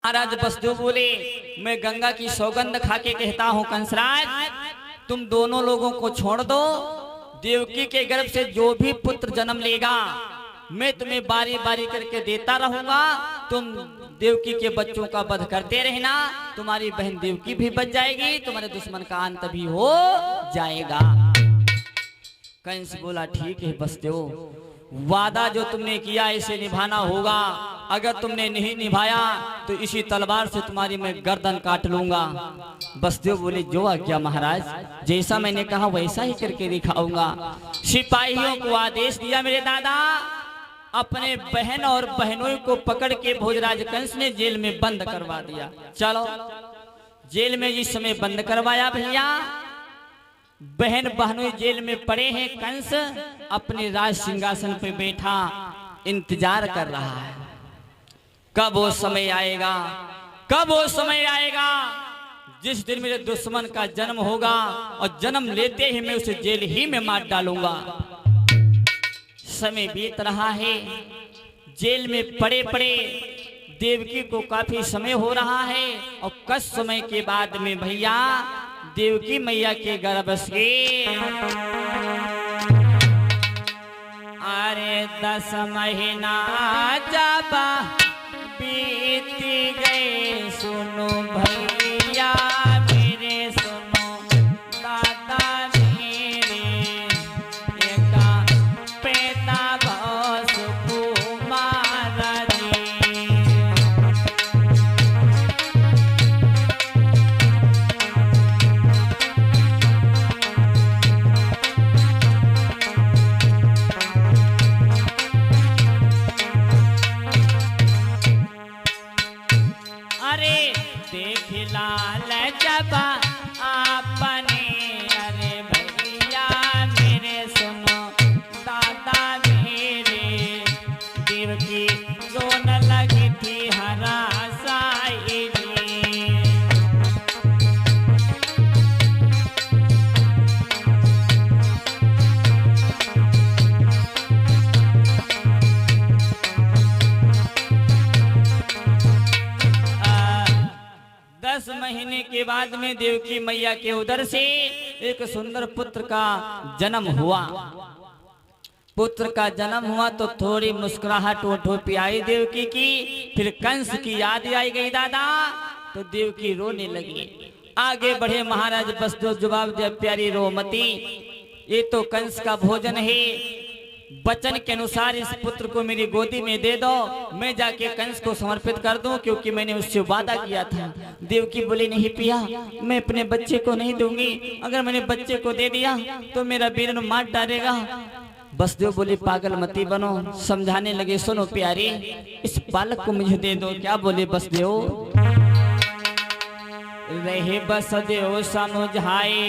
महाराज वसुदेव बोले, मैं गंगा की सौगंध खा के कहता हूँ कंसराज, तुम दोनों लोगों को छोड़ दो। देवकी के गर्भ से जो भी पुत्र जन्म लेगा मैं तुम्हें बारी बारी करके देता रहूंगा। तुम देवकी के बच्चों का वध करते रहना, तुम्हारी बहन देवकी भी बच जाएगी, तुम्हारे दुश्मन का अंत भी हो जाएगा। कंस बोला, ठीक है वसुदेव, वादा जो तुमने किया इसे निभाना होगा। अगर तुमने नहीं निभाया तो इसी तलवार से तुम्हारी मैं गर्दन काट लूंगा। वसुदेव बोले, जो आज्ञा महाराज, जैसा मैंने कहा वैसा ही करके दिखाऊंगा। सिपाहियों को आदेश दिया, मेरे दादा अपने बहन और बहनों को पकड़ के भोजराज कंस ने जेल में बंद करवा दिया। चलो जेल में इस समय बंद करवाया भैया, बहन बहनों जेल में पड़े हैं। कंस अपने राज सिंहासन पे बैठा इंतजार कर रहा है, कब वो समय आएगा, कब वो समय आएगा जिस दिन मेरे दुश्मन का जन्म होगा और जन्म लेते ही मैं उसे जेल ही में मार डालूंगा। समय बीत रहा है, जेल में पड़े पड़े देवकी को काफी समय हो रहा है और कुछ समय के बाद में भैया देवकी मैया के गर्भ से अरे 10 महीना जब बीत गए, सुनो भैया मेरे, सुनो दादा मेरे, एक पैदा बस कुमार जी। अरे देख लाल जब आपने, अरे भैया मेरे, सुनो दादा मेरे, देवकी रोने लगी थी हरा साई। 10 महीने के बाद में देवकी मैया के उदर से एक सुंदर पुत्र का जन्म हुआ। पुत्र का जन्म हुआ तो थोड़ी मुस्कुराहट ओठों पे आई देवकी की। फिर कंस की याद आई गई दादा, तो देवकी रोने लगी। आगे बढ़े महाराज वसुदेव, जवाब दिया, प्यारी रोमती, ये तो कंस का भोजन है, वचन के अनुसार इस पुत्र को मेरी गोदी में दे दो, मैं जाके कंस को समर्पित कर दूं, क्योंकि मैंने उससे वादा किया था। देवकी बोली, नहीं पिया, मैं अपने बच्चे को नहीं दूंगी, अगर मैंने बच्चे को दे दिया तो मेरा वीरन मार डालेगा। वसुदेव बोले, पागल मती बनो, समझाने लगे, सुनो प्यारी, इस बालक को मुझे दे दो। क्या बोले वसुदेव? रहे वसुदेव समझाए,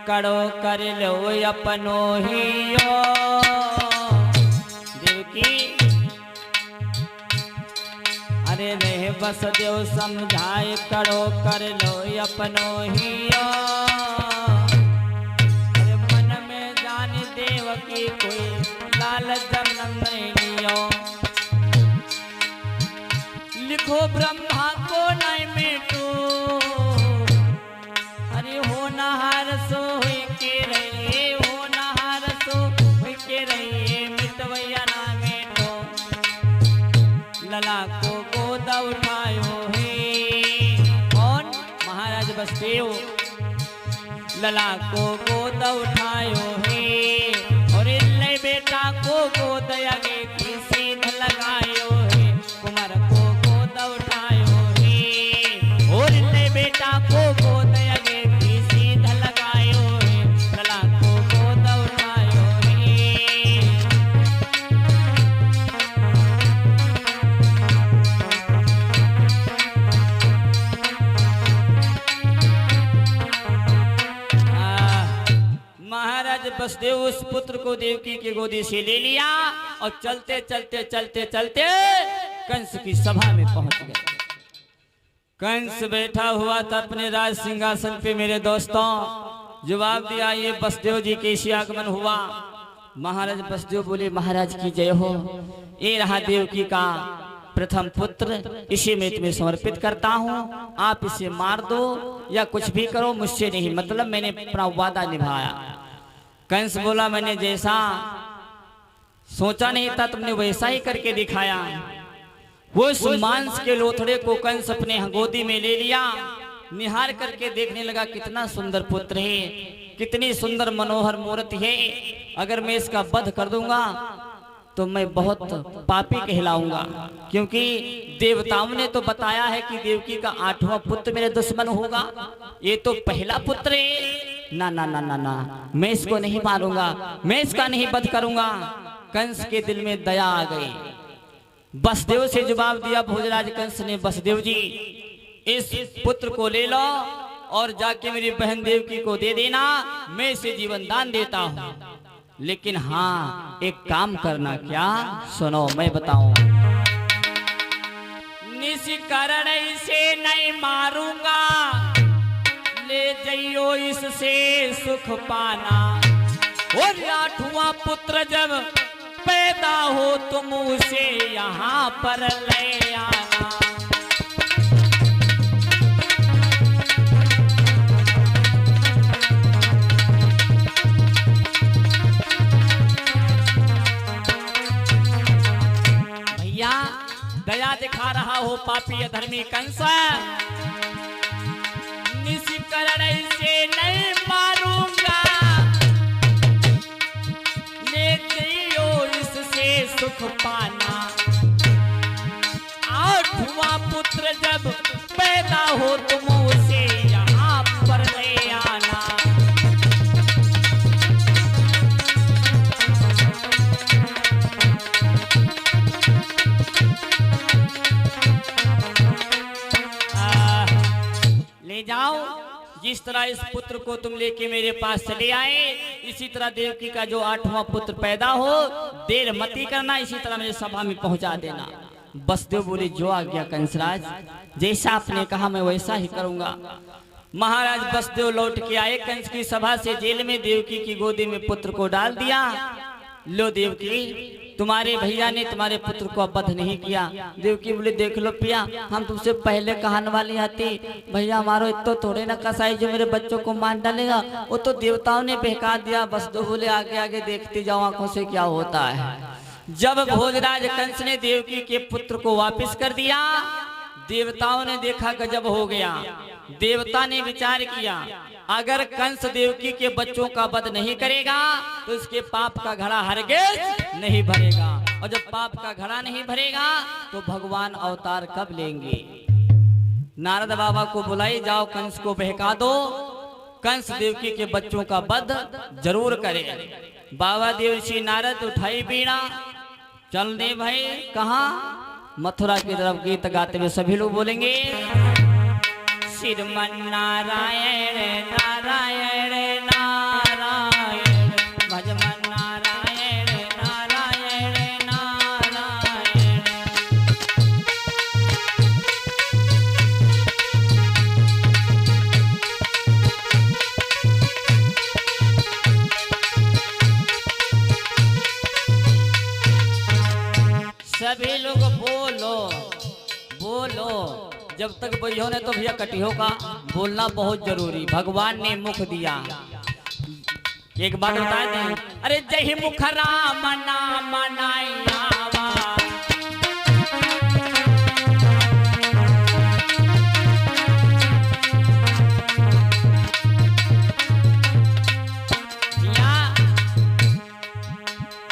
करो कर लो अपनो ही देवकी। अरे रहे वसुदेव समझाए, करो कर लो अपनो ही। अरे मन में जान देवकी कोई लाल जन्म नहीं, लिखो ब्रह्मा को नहीं मिटू, अरे हो नहार सो के रहिए, हो नहार सो के रहिए, मिटवैया ना मिटो, लला को गोद उठायो है। कौन? महाराज वसुदेव। लला को गोद उठायो है, और ले बेटा को गोद आगे की सीध लगायो है, कुमार को गोद उठायो है, और ले बेटा को गोद वसुदेव उस पुत्र को देवकी की गोदी से ले लिया और चलते चलते चलते चलते कंस की सभा में पहुंच गए। कंस बैठा हुआ था अपने राज सिंहासन पे। मेरे दोस्तों, जवाब दिया, ये वसुदेव जी कैसे आगमन हुआ? महाराज वसुदेव बोले, महाराज की जय हो, ये रहा देवकी का प्रथम पुत्र इसे मैं तुम्हें समर्पित करता हूँ, आप इसे मार दो या कुछ भी करो, मुझसे नहीं मतलब, मैंने अपना वादा निभाया। कंस बोला मैंने जैसा सोचा नहीं था तुमने वैसा ही करके दिखाया। वो उस मांस के लोथड़े को कंस अपने गोदी में ले लिया, निहार करके देखने लगा कितना सुंदर पुत्र है, कितनी सुंदर मनोहर मूर्ति है, अगर मैं इसका वध कर दूंगा तो मैं बहुत पापी कहलाऊंगा, क्योंकि देवताओं ने तो बताया है कि देवकी का 8वां पुत्र मेरे दुश्मन होगा, ये तो पहला पुत्र है। ना ना ना ना ना, मैं इसको नहीं मारूंगा, मैं इसका नहीं वध करूंगा। कंस के दिल में दया आ गई। वसुदेव से जवाब दिया भोजराज कंस ने, वसुदेव जी इस पुत्र को ले लो और जाके मेरी बहन देवकी को दे देना, मैं इसे जीवन दान देता हूँ। लेकिन हाँ एक काम करना। क्या? सुनो मैं बताऊं। निष्करण इसे नहीं मारूंगा, ले जाइयो इससे सुख पाना। और 8वां पुत्र जब पैदा हो तुम उसे यहाँ पर ले आना। दया दिखा रहा हो पापी अधर्मी कंस, निष्करण से नहीं मारूंगा, ले जाइयो इससे सुख पाना। 8वां पुत्र जब पैदा हो तुम उसे यहाँ पर ले आना। ले जाओ, जिस तरह इस पुत्र को तुम लेके मेरे पास चले आए, इसी तरह देवकी का जो 8वां पुत्र पैदा हो, देर मती करना, इसी तरह मेरे सभा में पहुंचा देना। वसुदेव बोले जो आज्ञा कंसराज, जैसा आपने कहा मैं वैसा ही करूंगा। महाराज वसुदेव लौट के आए कंस की सभा से, जेल में देवकी की गोदी में पुत्र को डाल दिया। लो देवकी, तुम्हारे भैया ने तुम्हारे पुत्र को वध नहीं किया। देवकी बोले देख लो पिया, हम तुमसे पहले कहने वाली आती, भैया मारो इतो थोड़े ना कसाई जो मेरे बच्चों को मार डालेगा, वो तो देवताओं ने बहका दिया। बस तो बोले आगे आगे देखते जाओ आंखों से क्या होता है। जब भोजराज कंस ने देवकी के पुत्र को वापस कर दिया, देवताओं ने देखा गजब हो गया। देवता ने विचार किया अगर कंस देवकी के बच्चों का वध नहीं करेगा तो इसके पाप का घड़ा हरगिज नहीं भरेगा, और जब पाप का घड़ा नहीं भरेगा तो भगवान अवतार कब लेंगे। नारद बाबा को बुलाई, जाओ कंस को बहका दो, कंस देवकी के बच्चों का वध जरूर करे। बाबा देवर्षि नारद उठाई बीड़ा, चल दे भाई कहाँ, मथुरा की तरफ गीत गाते हुए सभी लोग बोलेंगे श्रीमन नारायण नारायण नारायण, भजमन नारायण नारायण नारायण। सभी लोग बोलो बोलो, जब तक बइयो ने तो भैया कटियो का बोलना बहुत जरूरी, भगवान ने मुख दिया। एक बात बता दें, अरे जय मुख राम नाम नायावा,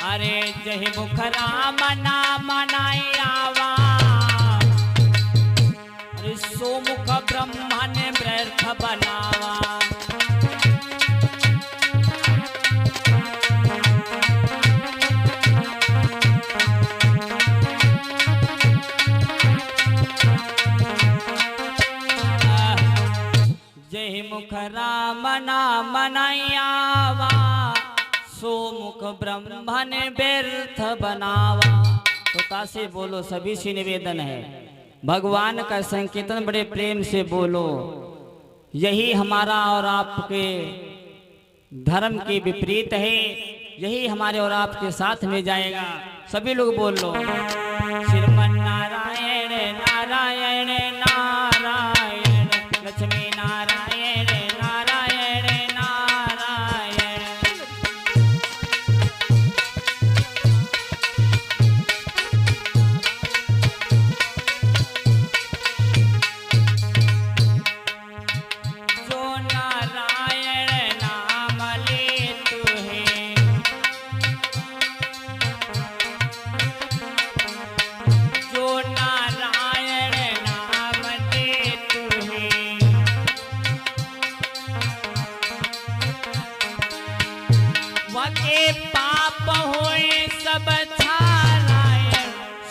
अरे जय मुख राम नाम नायावा, सोमुख ब्रह्मा ने व्यर्थ बनावा। जय मुख राम नाम नयावा, सोमुख ब्रह्मा ने व्यर्थ बनावा। तो तासे बोलो, सभी से निवेदन है भगवान का संकीर्तन बड़े प्रेम से बोलो, यही हमारा और आपके धर्म के विपरीत है, यही हमारे और आपके साथ में जाएगा। सभी लोग बोल लो श्रीमन नारायण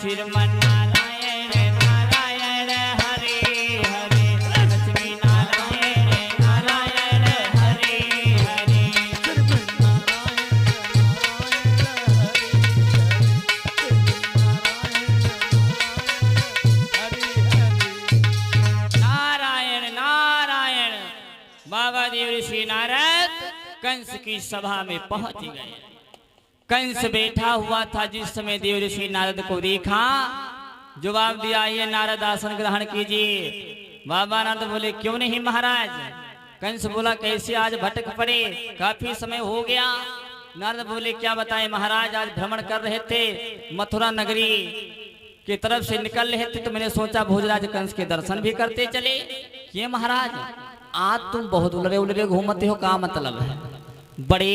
श्रीमन नारायण नारायण हरे हरे, लक्ष्मी नारायण नारायण हरे हरे, नारायण नारायण। बाबा देव ऋषि नारद कंस की सभा में पहुंच गए। कंस बैठा हुआ था। जिस समय देव ऋषि नारद को देखा, जवाब दिया, ये नारद आसन ग्रहण कीजिए। बाबा नारद बोले, क्यों नहीं महाराज। कंस बोला, कैसे आज भटक पड़े, काफी समय हो गया। नारद बोले, क्या बताएं महाराज, आज भ्रमण कर रहे थे, मथुरा नगरी की तरफ से निकल रहे थे, तो मैंने सोचा भोजराज कंस के दर्शन भी करते चले। ये महाराज, आज तुम बहुत उलरे उलरे घूमते हो, क्या मतलब है। बड़े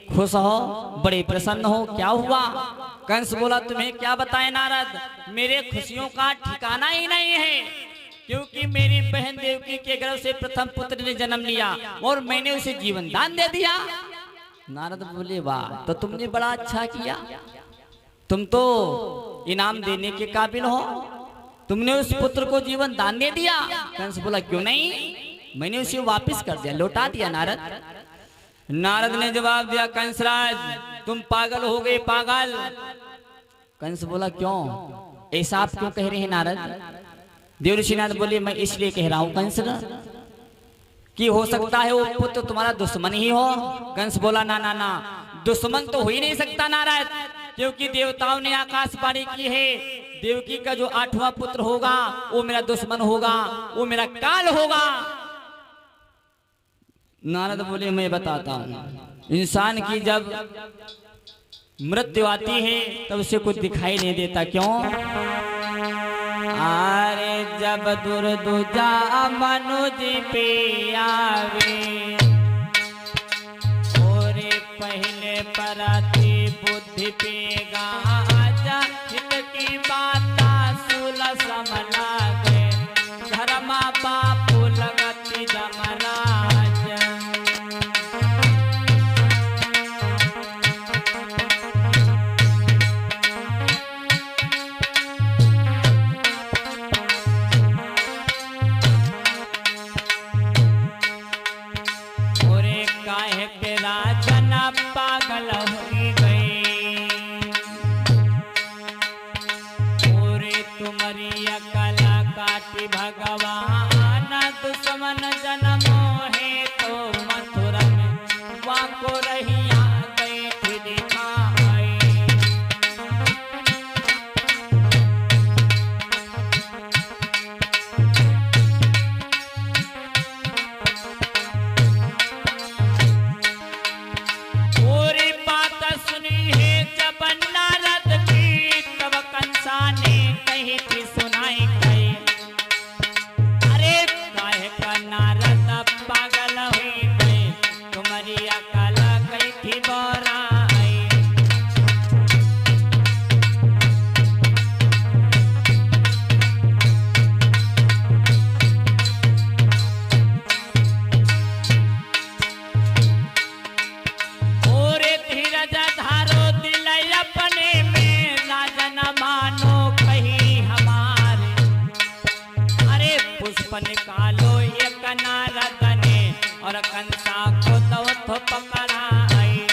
खुश हो, बड़े प्रसन्न हो, क्या हुआ। कंस बोला, तुम्हें क्या बताएं नारद, मेरे खुशियों का ठिकाना ही नहीं है, क्योंकि मेरी बहन देवकी के गर्भ से प्रथम पुत्र ने जन्म लिया और मैंने उसे जीवन दान दे दिया। नारद बोले, वाह, तो तुमने बड़ा अच्छा किया, तुम तो इनाम देने के काबिल हो, तुमने उस पुत्र को जीवन दान दे दिया। कंस बोला, क्यों नहीं, मैंने उसे वापस कर दिया, लौटा दिया नारद। नारद ने जवाब दिया, कंसराज तुम पागल हो गए, पागल। कंस बोला, क्यों, ऐसा आप क्यों कह रहे हैं नारद। देव ऋषि नारद बोले, मैं इसलिए कह रहा हूं कंस कि हो सकता है वो पुत्र तुम्हारा दुश्मन ही हो। कंस बोला, ना ना ना, दुश्मन तो हो ही नहीं सकता नारद, क्योंकि देवताओं ने आकाशवाणी की है, देवकी का जो 8वां पुत्र होगा वो मेरा दुश्मन होगा, वो मेरा काल होगा। नारद बोले, मैं बताता हूँ, इंसान की जब मृत्यु आती है तब उसे कुछ दिखाई नहीं देता, क्यों। अरे जब दुर्दुजा मनुज पे आवे, और पहले परति बुद्धि पे गाजा, हित की बात सुल समला गए, धर्मा बापू लगती जमराज। पागल हो गए, पूरे तुम्हारी अकल काटी भगवान, दुश्मन जन्मो है तो मथुरा में, वाको रहिया गए थे दिखाए। निकालो एक नारद ने, और कंसा को तो पकड़ाई।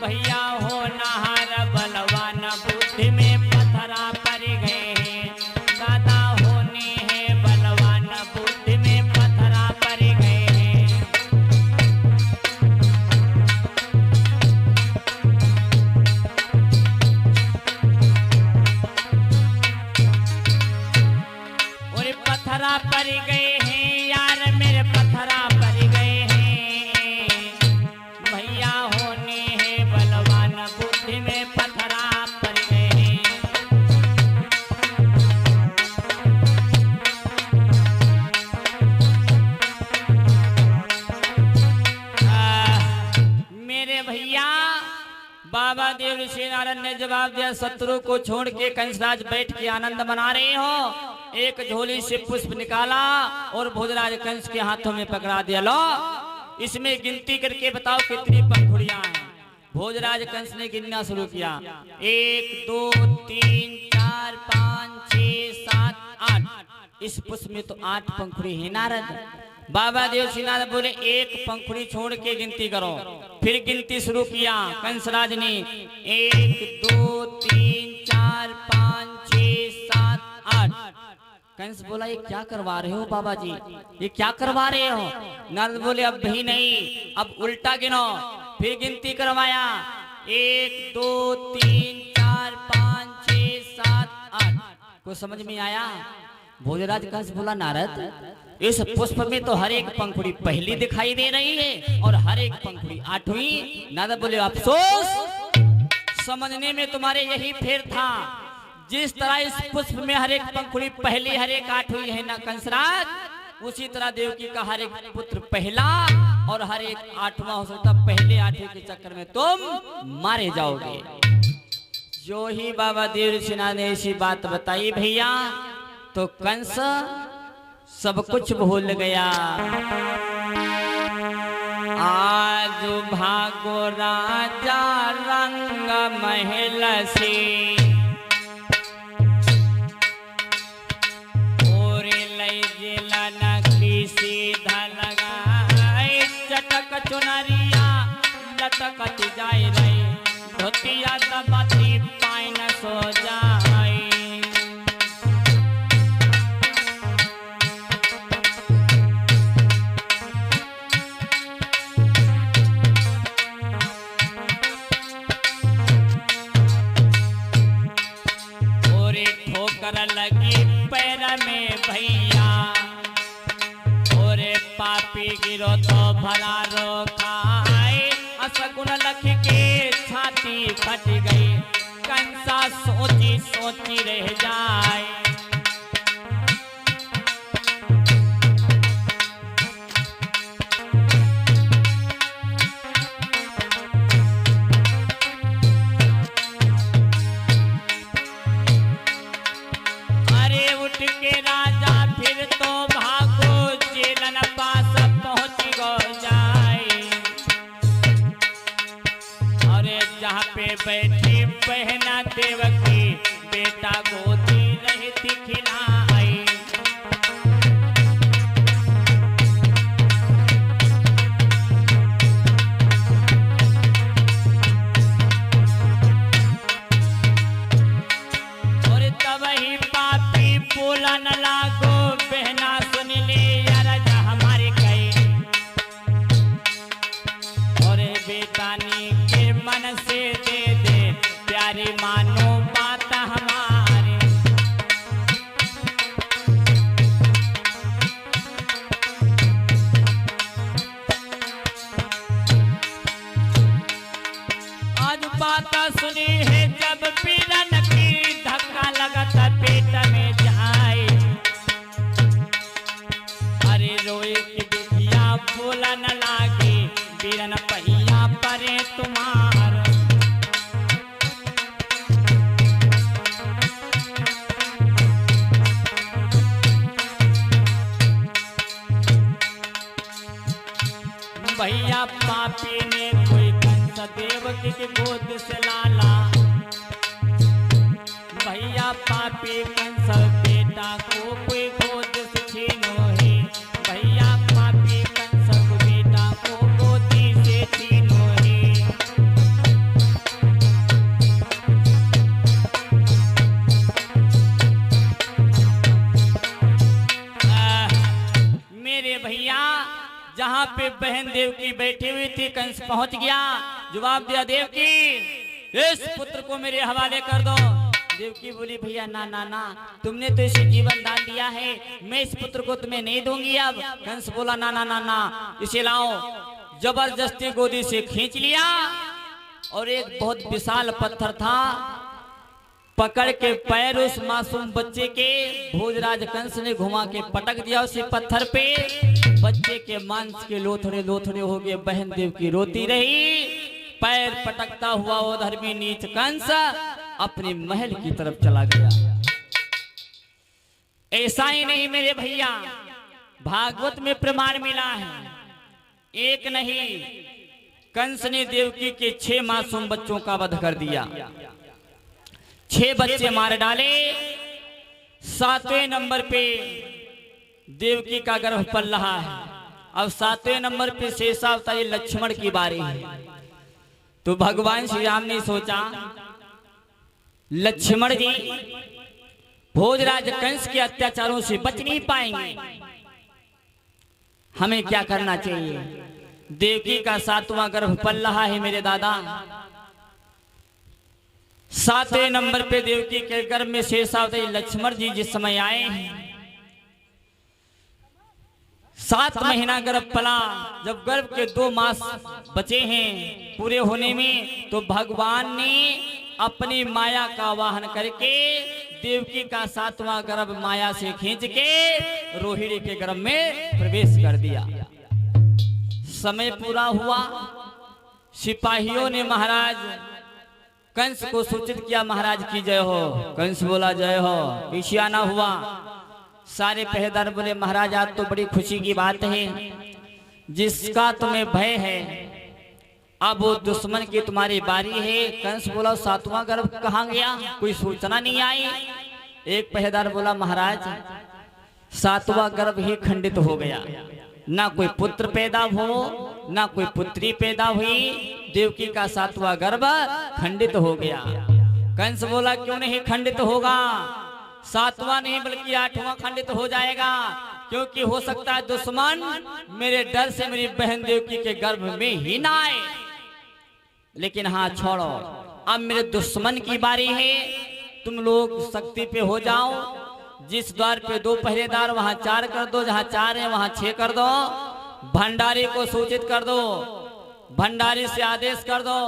भैया हो नहार बलवान, बुद्धि में पत्थरा पड़ गए हैं, दादा होने हैं बलवान, बुद्धि में पत्थरा पड़ गए हैं। और पत्थरा पड़ गए हैं यार, मेरे पत्थरा पड़ गए हैं, भैया होने हैं बलवान, बुद्धि में पत्थरा पड़ गए हैं। मेरे भैया, बाबा देव ऋषि नारद ने जवाब दिया, शत्रु को छोड़ के कंसराज बैठ के आनंद मना रहे हो। एक झोली से पुष्प निकाला और भोजराज कंस के हाथों में पकड़ा दिया। लो इसमें गिनती करके बताओ कितनी पंखुड़ियां हैं। भोजराज कंस ने गिनना शुरू किया, 1 2 3 4 5 6 7 8। इस पुष्प में तो 8 पंखुड़ी है नारद। बाबा देवर्षि नारद बोले, एक पंखुड़ी छोड़ के गिनती करो। फिर गिनती शुरू किया कंसराज ने, 1 2 3 4 5 6 7 8। कंस बोला, ये क्या करवा रहे हो बाबा जी, ये क्या करवा रहे हो? नारद बोले, अब भी नहीं, अब उल्टा गिनो। फिर गिनती करवाया, 1 2 3 4 5 6 7 8। कुछ समझ में आया? भोजराज कंस बोला, नारद इस पुष्प में तो हर एक पंखुड़ी पहली दिखाई दे रही है और हर एक पंखुड़ी 8वीं। नारद बोले, अफसोस, समझने में तुम्हारे यही फेर था। जिस तरह इस पुष्प में हर एक पंखुड़ी पहली हर एक 8वीं है ना कंसराज, उसी तरह देवकी का हर एक पुत्र पहला और हर एक 8वां हो सकता। पहले 8वें के चक्कर में तुम मारे जाओगे। जो ही बाबा देवर्षि नारद ने ऐसी बात बताई भैया, तो कंस सब कुछ भूल गया। आज भागो राजा रंग महल से, सीधा लगाए चटक चुनरिया लटकती जाए रही, धोतिया दबाती पाए न सो जाए। और ठोकर लगी पैर में भैया, पापी गिरो तो भला रोकाए। असगुन लख के छाती फट गई, कंसा सोची सोची रह जाए। अरे उठ के राजा फिर तो भागो, जेलन पास पहुंच गो जाए। अरे जहाँ पे बैठी बहना देवकी, बेटा गोदी रहती खिलाई। और तब ही पापी बोला न लागो, बहना सुन ले बेटानी के मन से दे दे, प्यारी मानो बात हमारे। आज बात सुनी है जब पीरन की, धक्का लगता पेट में जाए। अरे रोए की बिटिया बोला न लागे, पीरन पहिया परे तुम्हार। भैया पापी ने कोई कंस देवकी की गोद से लाला। भैया पापी कंस बेटा को कोई गोद से छीनो है। भैया पापी कंस को बेटा को गोदी से छीनो है। मेरे भैया जहाँ पे बहन देवकी बैठी हुई थी, कंस पहुंच गया। जवाब दिया, देवकी इस पुत्र को मेरे हवाले कर दो। देवकी बोली, भैया ना ना ना, तुमने तो इसे जीवन दान दिया है, मैं इस पुत्र को तुम्हें नहीं दूंगी। अब कंस बोला, ना ना ना ना, इसे लाओ। जबरदस्ती गोदी से खींच लिया और एक बहुत विशाल पत्थर था, पकड़ के पैर उस मासूम बच्चे के भोजराज कंस ने घुमा के पटक दिया उसी पत्थर पे। बच्चे के मांस के लोथड़े लोथड़े हो गए। बहन देवकी रोती रही। पैर पटकता हुआ वो धर्मी नीच कंस अपने महल की तरफ चला गया। ऐसा ही नहीं मेरे भैया, भागवत में प्रमाण मिला है, एक नहीं कंस ने देवकी के 6 मासूम बच्चों का वध कर दिया। 6 बच्चे मार डाले। 7वें नंबर पे देवकी का गर्भ पल रहा है। अब 7वें नंबर पे शेषावतारी लक्ष्मण की बारी है। तो भगवान श्री राम ने सोचा, लक्ष्मण जी भोजराज कंस के अत्याचारों से बच नहीं पाएंगे, हमें क्या करना चाहिए। देवकी का 7वां गर्भ पल रहा है मेरे दादा। 7वें नंबर पे देवकी के गर्भ में शेषावतारी लक्ष्मण जी जिस समय आए हैं, 7 महीना गर्भ पला। जब गर्भ के 2 मास बचे हैं पूरे होने में, तो भगवान ने अपनी माया का वाहन करके देवकी का 7वां गर्भ माया से खींच के रोहिणी के गर्भ में प्रवेश कर दिया। समय पूरा हुआ। सिपाहियों ने महाराज कंस को सूचित किया, महाराज की जय हो। कंस बोला जय हो। पीछे आना हुआ। सारे पहरेदार बोले, महाराज आज तो बड़ी खुशी की बात है, जिसका तुम्हें भय है अब वो दुश्मन की तुम्हारी बारी है। कंस बोला 7वां गर्भ कहाँ गया, कोई सूचना नहीं आई। एक पहरेदार बोला, महाराज 7वां गर्भ ही खंडित हो गया, ना कोई पुत्र पैदा हो ना कोई पुत्री पैदा हुई। देवकी का 7वां गर्भ खंडित हो गया। कंस बोला, क्यों नहीं खंडित होगा, 7वां नहीं बल्कि 8वां खंडित हो जाएगा, क्योंकि हो सकता है दुश्मन मेरे डर से मेरी बहन देवकी के गर्भ में ही ना आए। लेकिन हाँ छोड़ो, अब मेरे दुश्मन की बारी है, तुम लोग शक्ति पे हो जाओ। जिस द्वार पे 2 पहरेदार वहां 4 कर दो, जहां 4 है वहां 6 कर दो। भंडारी को सूचित कर दो, भंडारी से आदेश कर दो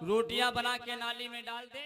रोटियां बना के नाली में डाल दे।